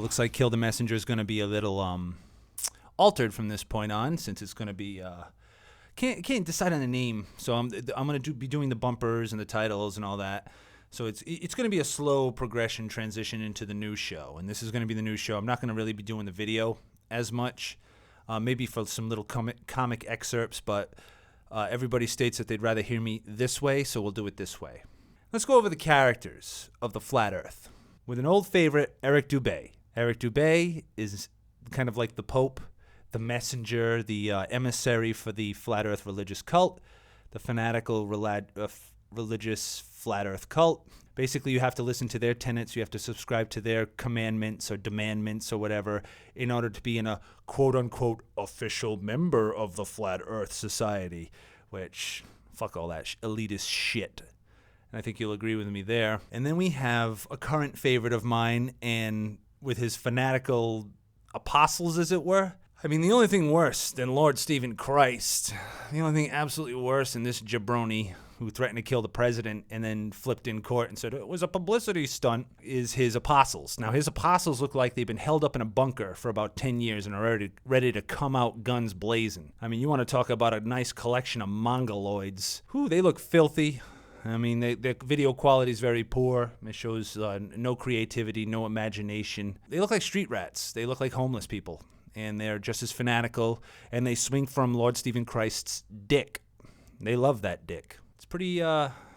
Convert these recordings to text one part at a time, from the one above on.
looks like Kill the Messenger is going to be a little altered from this point on, since it's going to be can't decide on a name. So I'm going to be doing the bumpers and the titles and all that. So it's going to be a slow progression transition into the new show, and this is going to be the new show. I'm not going to really be doing the video as much, maybe for some little comic excerpts, but everybody states that they'd rather hear me this way, so we'll do it this way. Let's go over the characters of the Flat Earth with an old favorite, Eric Dubay. Eric Dubay is kind of like the Pope, the messenger, the emissary for the Flat Earth religious cult, the fanatical religious Flat Earth cult. Basically, you have to listen to their tenets, you have to subscribe to their commandments or demandments or whatever in order to be in a quote-unquote official member of the Flat Earth Society, which, fuck all that elitist shit. And I think you'll agree with me there. And then we have a current favorite of mine, and with his fanatical apostles, as it were. I mean, the only thing worse than Lord Stephen Christ, the only thing absolutely worse than this jabroni who threatened to kill the president and then flipped in court and said it was a publicity stunt, is his apostles. Now, his apostles look like they've been held up in a bunker for about 10 years and are ready to come out guns blazing. I mean, you want to talk about a nice collection of mongoloids. Whew, they look filthy. I mean, their video quality is very poor. It shows no creativity, no imagination. They look like street rats. They look like homeless people. And they're just as fanatical, and they swing from Lord Stephen Christ's dick. They love that dick. It's pretty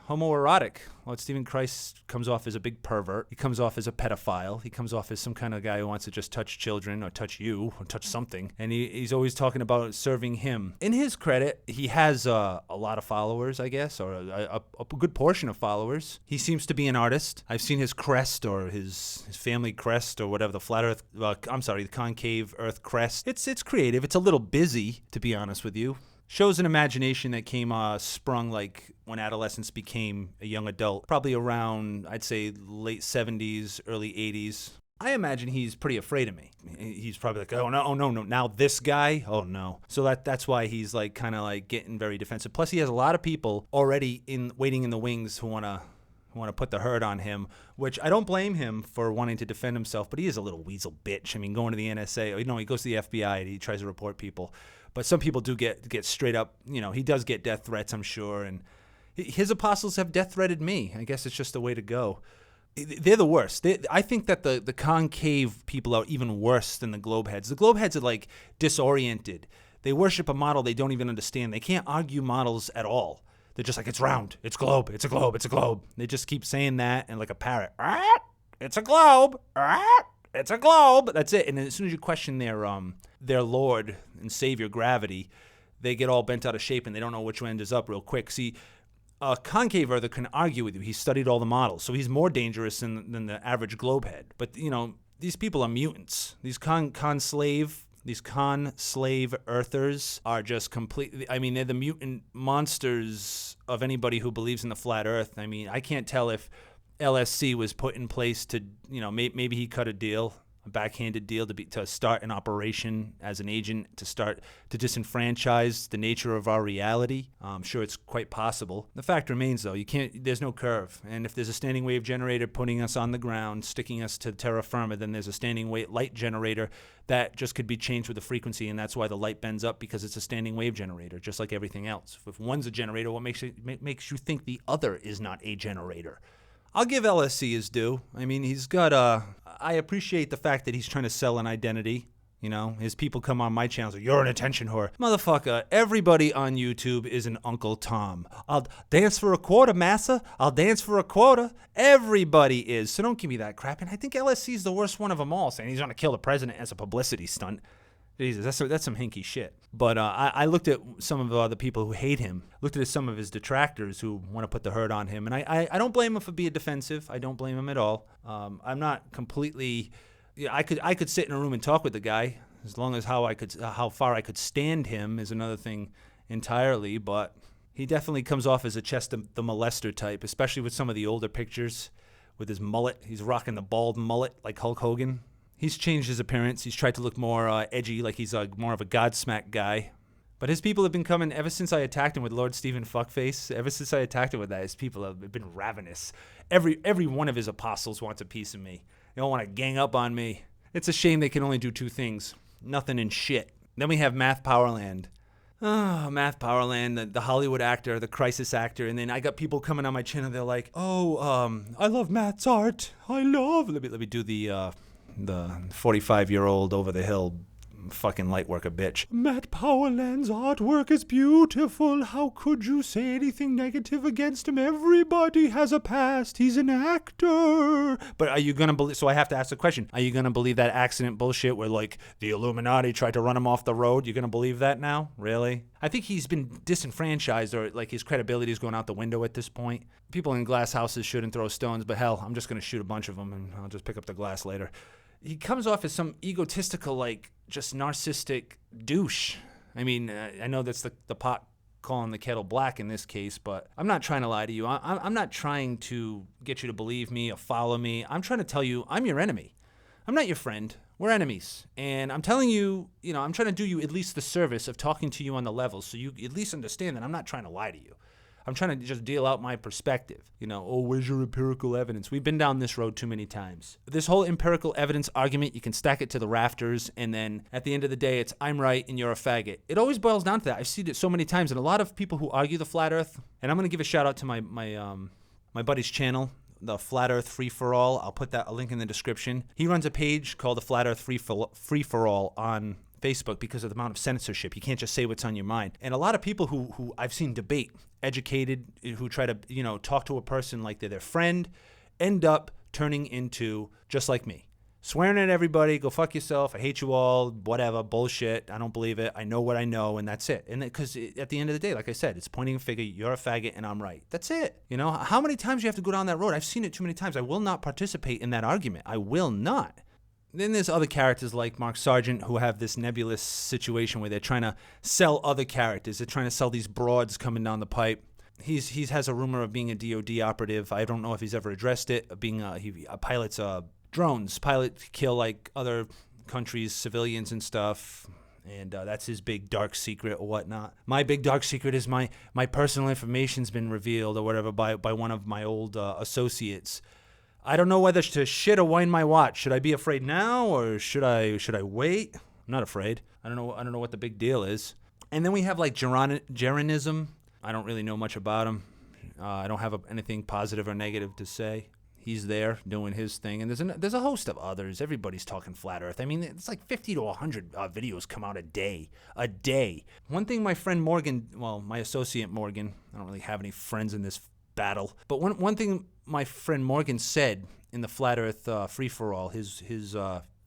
homoerotic. Lord Stephen Christ comes off as a big pervert. He comes off as a pedophile. He comes off as some kind of guy who wants to just touch children or touch you or touch something. And he's always talking about serving him. In his credit, he has a lot of followers, I guess, or a good portion of followers. He seems to be an artist. I've seen his crest or his family crest or whatever, the concave earth crest. It's creative. It's a little busy, to be honest with you. Shows an imagination that came sprung like when adolescence became a young adult, probably around, I'd say, late 70s, early 80s. I imagine he's pretty afraid of me. He's probably like, oh no, now this guy? Oh no. So that's why he's like kind of like getting very defensive. Plus, he has a lot of people already waiting in the wings who want to put the hurt on him, which I don't blame him for wanting to defend himself, but he is a little weasel bitch. I mean, going to the NSA, he goes to the FBI and he tries to report people. But some people do get straight up, he does get death threats, I'm sure. And his apostles have death threatened me. I guess it's just the way to go. They're the worst. I think that the concave people are even worse than the globeheads. The globeheads are like disoriented. They worship a model they don't even understand. They can't argue models at all. They're just like, it's round, it's globe, it's a globe, it's a globe. They just keep saying that and like a parrot. It's a globe. It's a globe. That's it. And then as soon as you question their Lord and Savior gravity, they get all bent out of shape and they don't know which end is up real quick. See, a concave earther can argue with you. He studied all the models, so he's more dangerous than the average globehead. But, these people are mutants. These con-slave earthers are just completely, they're the mutant monsters of anybody who believes in the flat earth. I mean, I can't tell if LSC was put in place to, maybe he cut a deal, a backhanded deal to start an operation as an agent to start to disenfranchise the nature of our reality. I'm sure it's quite possible. The fact remains, though, there's no curve. And if there's a standing wave generator putting us on the ground, sticking us to terra firma, then there's a standing wave light generator that just could be changed with the frequency, and that's why the light bends up, because it's a standing wave generator, just like everything else. If one's a generator, what makes you think the other is not a generator? I'll give LSC his due. I mean, he's got I appreciate the fact that he's trying to sell an identity. His people come on my channel and say, you're an attention whore. Motherfucker, everybody on YouTube is an Uncle Tom. I'll dance for a quarter, massa. I'll dance for a quarter. Everybody is. So don't give me that crap. And I think LSC is the worst one of them all, saying he's going to kill the president as a publicity stunt. Jesus, that's some hinky shit. But I looked at some of the people who hate him, looked at some of his detractors who want to put the hurt on him, and I don't blame him for being defensive. I don't blame him at all. I'm not completely. I could sit in a room and talk with the guy, as long as how far I could stand him is another thing entirely. But he definitely comes off as a Chest the Molester type, especially with some of the older pictures with his mullet. He's rocking the bald mullet like Hulk Hogan. He's changed his appearance. He's tried to look more edgy, like he's more of a Godsmack guy. But his people have been coming ever since I attacked him with Lord Stephen Fuckface. Ever since I attacked him with that, his people have been ravenous. Every one of his apostles wants a piece of me. They all want to gang up on me. It's a shame they can only do two things. Nothing and shit. Then we have Math Powerland. Oh, Math Powerland, the Hollywood actor, the crisis actor. And then I got people coming on my channel. They're like, I love Matt's art. Let me do the 45-year-old over the hill fucking light worker bitch. Matt Powerland's artwork is beautiful. How could you say anything negative against him? Everybody has a past. He's an actor. But are you gonna believe? So I have to ask the question: are you gonna believe that accident bullshit where like the Illuminati tried to run him off the road? You're gonna believe that now? Really? I think he's been disenfranchised, or like his credibility is going out the window at this point. People in glass houses shouldn't throw stones, but hell, I'm just gonna shoot a bunch of them and I'll just pick up the glass later. He comes off as some egotistical, like, just narcissistic douche. I mean, I know that's the pot calling the kettle black in this case, but I'm not trying to lie to you. I'm not trying to get you to believe me or follow me. I'm trying to tell you I'm your enemy. I'm not your friend. We're enemies. And I'm telling you, I'm trying to do you at least the service of talking to you on the level so you at least understand that I'm not trying to lie to you. I'm trying to just deal out my perspective. Where's your empirical evidence? We've been down this road too many times. This whole empirical evidence argument, you can stack it to the rafters, and then at the end of the day, it's I'm right and you're a faggot. It always boils down to that. I've seen it so many times, and a lot of people who argue the flat earth, and I'm going to give a shout out to my buddy's channel, the Flat Earth Free For All. I'll put a link in the description. He runs a page called the Flat Earth Free For All on Facebook because of the amount of censorship. You can't just say what's on your mind. And a lot of people who I've seen debate, educated, who try to, talk to a person like they're their friend, end up turning into just like me. Swearing at everybody, go fuck yourself, I hate you all, whatever, bullshit, I don't believe it, I know what I know, and that's it. And because at the end of the day, like I said, it's pointing a finger, you're a faggot and I'm right. That's it. How many times do you have to go down that road? I've seen it too many times. I will not participate in that argument. I will not. Then there's other characters like Mark Sargent who have this nebulous situation where they're trying to sell other characters. They're trying to sell these broads coming down the pipe. He has a rumor of being a DOD operative. I don't know if he's ever addressed it. He pilots drones. Kill like other countries' civilians and stuff. And that's his big dark secret or whatnot. My big dark secret is my personal information's been revealed or whatever by one of my old associates. I don't know whether to shit or wind my watch. Should I be afraid now or should I wait? I'm not afraid. I don't know what the big deal is. And then we have like Geronism. I don't really know much about him. I don't have anything positive or negative to say. He's there doing his thing. And there's a host of others. Everybody's talking flat earth. I mean, it's like 50 to 100 videos come out a day. One thing my friend Morgan, my associate Morgan, I don't really have any friends in this battle, but one thing my friend Morgan said in the Flat Earth Free-For-All, his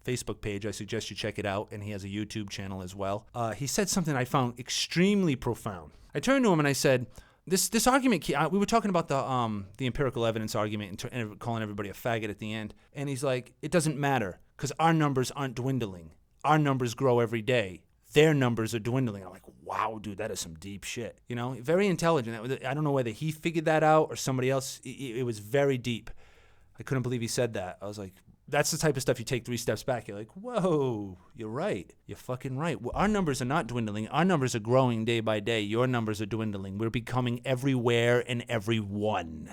Facebook page, I suggest you check it out, and he has a YouTube channel as well. He said something I found extremely profound. I turned to him and I said, this argument, we were talking about the empirical evidence argument and calling everybody a faggot at the end, and he's like, it doesn't matter because our numbers aren't dwindling. Our numbers grow every day. Their numbers are dwindling. I'm like, wow, dude, that is some deep shit. Very intelligent. I don't know whether he figured that out or somebody else. It was very deep. I couldn't believe he said that. I was like, that's the type of stuff you take 3 steps back. You're like, whoa, you're right. You're fucking right. Our numbers are not dwindling. Our numbers are growing day by day. Your numbers are dwindling. We're becoming everywhere and everyone.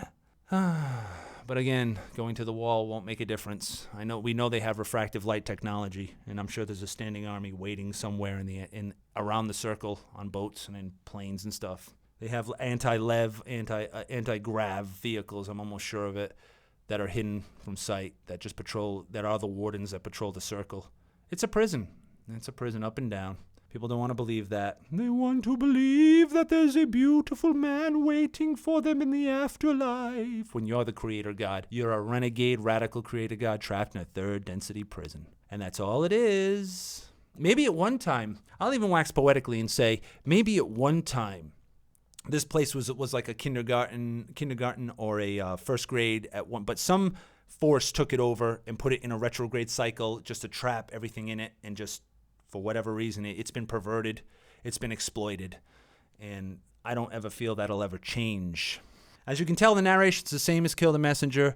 But again, going to the wall won't make a difference. We know they have refractive light technology, and I'm sure there's a standing army waiting somewhere in around the circle on boats and in planes and stuff. They have anti-lev, anti-grav vehicles, I'm almost sure of it, that are hidden from sight, that are the wardens that patrol the circle. It's a prison. It's a prison up and down. People don't want to believe that. They want to believe that there's a beautiful man waiting for them in the afterlife. When you're the creator god, you're a renegade, radical creator god trapped in a third density prison. And that's all it is. Maybe at one time, I'll even wax poetically and say, maybe at one time, this place was like a kindergarten or a first grade at one, but some force took it over and put it in a retrograde cycle just to trap everything in it and just for whatever reason, it's been perverted, it's been exploited, and I don't ever feel that'll ever change. As you can tell, the narration's the same as Kill the Messenger.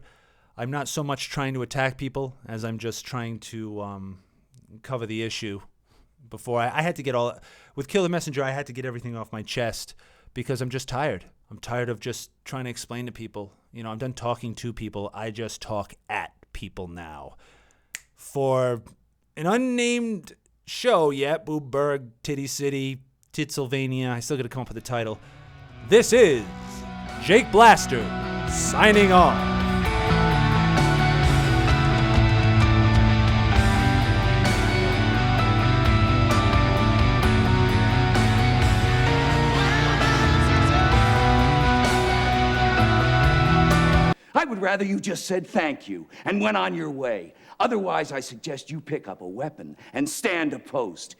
I'm not so much trying to attack people as I'm just trying to cover the issue. Before I had to get with Kill the Messenger, I had to get everything off my chest because I'm just tired. I'm tired of just trying to explain to people. I'm done talking to people. I just talk at people now. For an unnamed show yet. Boobberg, Titty City, Titsylvania. I still got to come up with a title. This is Jake Blastard signing off. I would rather you just said thank you and went on your way. Otherwise, I suggest you pick up a weapon and stand a post.